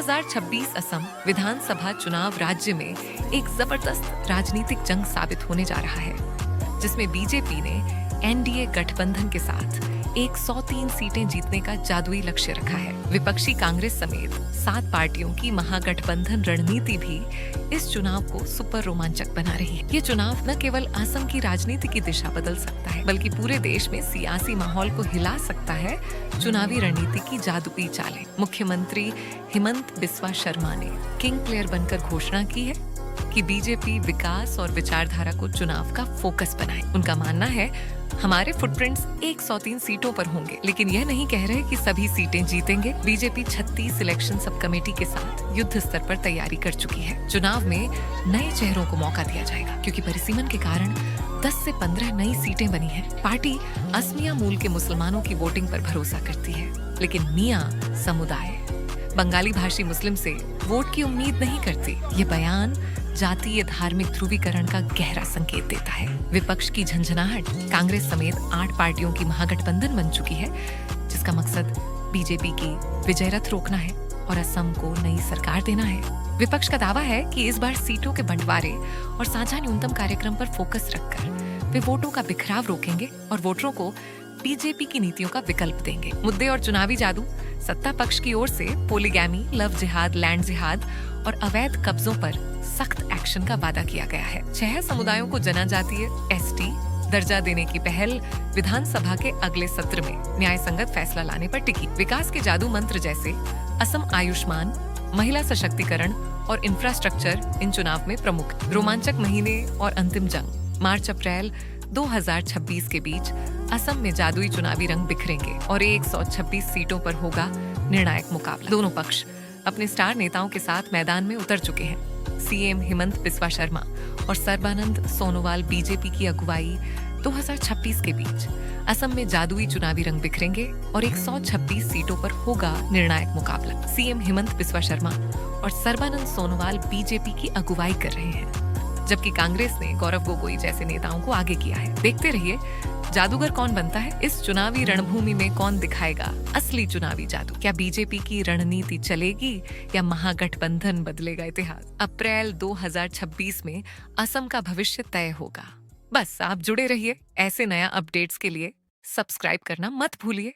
2026 असम विधानसभा चुनाव राज्य में एक जबरदस्त राजनीतिक जंग साबित होने जा रहा है, जिसमें बीजेपी ने एनडीए गठबंधन के साथ 103 सीटें जीतने का जादुई लक्ष्य रखा है। विपक्षी कांग्रेस समेत 7 पार्टियों की महागठबंधन रणनीति भी इस चुनाव को सुपर रोमांचक बना रही है। ये चुनाव न केवल असम की राजनीति की दिशा बदल सकता है, बल्कि पूरे देश में सियासी माहौल को हिला सकता है। चुनावी रणनीति की जादुई चालें। मुख्यमंत्री हिमंत बिस्वा शर्मा ने किंग प्लेयर बनकर घोषणा की है कि बीजेपी विकास और विचारधारा को चुनाव का फोकस बनाए। उनका मानना है, हमारे फुटप्रिंट्स 103 सीटों पर होंगे, लेकिन यह नहीं कह रहे कि सभी सीटें जीतेंगे। बीजेपी 36 सिलेक्शन सब कमेटी के साथ युद्ध स्तर पर तैयारी कर चुकी है। चुनाव में नए चेहरों को मौका दिया जाएगा, क्योंकि परिसीमन के कारण 10 से 15 नई सीटें बनी हैं। पार्टी असमिया मूल के मुसलमानों की वोटिंग पर भरोसा करती है, लेकिन मियां समुदाय बंगाली भाषी मुस्लिम से वोट की उम्मीद नहीं करती। ये बयान जातीय धार्मिक ध्रुवीकरण का गहरा संकेत देता है। विपक्ष की झंझनाहट। कांग्रेस समेत 8 पार्टियों की महागठबंधन बन चुकी है, जिसका मकसद बीजेपी की विजय रथ रोकना है और असम को नई सरकार देना है। विपक्ष का दावा है कि इस बार सीटों के बंटवारे और साझा न्यूनतम कार्यक्रम पर फोकस रखकर वे वोटों का बिखराव रोकेंगे और वोटरों को बीजेपी की नीतियों का विकल्प देंगे। मुद्दे और चुनावी जादू। सत्ता पक्ष की ओर से पोलीगैमी, लव जिहाद, लैंड जिहाद और अवैध कब्जों पर सख्त एक्शन का वादा किया गया है। 6 समुदायों को जनजातीय एसटी दर्जा देने की पहल विधानसभा के अगले सत्र में न्याय संगत फैसला लाने पर टिकी। विकास के जादू मंत्र जैसे असम आयुष्मान, महिला सशक्तिकरण और इंफ्रास्ट्रक्चर इन चुनाव में प्रमुख। रोमांचक महीने और अंतिम जंग। मार्च अप्रैल 2026 के बीच असम में जादुई चुनावी रंग बिखरेंगे और 126 सीटों पर होगा निर्णायक मुकाबला। दोनों पक्ष अपने स्टार नेताओं के साथ मैदान में उतर चुके हैं। सीएम हिमंत बिस्वा शर्मा और सर्बानंद सोनोवाल बीजेपी की अगुवाई 2026 के बीच असम में जादुई चुनावी रंग बिखरेंगे और 126 सीटों पर होगा निर्णायक मुकाबला। सीएम हिमंत बिस्वा शर्मा और सर्बानंद सोनोवाल बीजेपी की अगुवाई कर रहे हैं, जबकि कांग्रेस ने गौरव गोगोई जैसे नेताओं को आगे किया है। देखते रहिए जादूगर कौन बनता है। इस चुनावी रणभूमि में कौन दिखाएगा असली चुनावी जादू। क्या बीजेपी की रणनीति चलेगी या महागठबंधन बदलेगा इतिहास। अप्रैल 2026 में असम का भविष्य तय होगा। बस आप जुड़े रहिए। ऐसे नया अपडेट्स के लिए सब्सक्राइब करना मत भूलिए।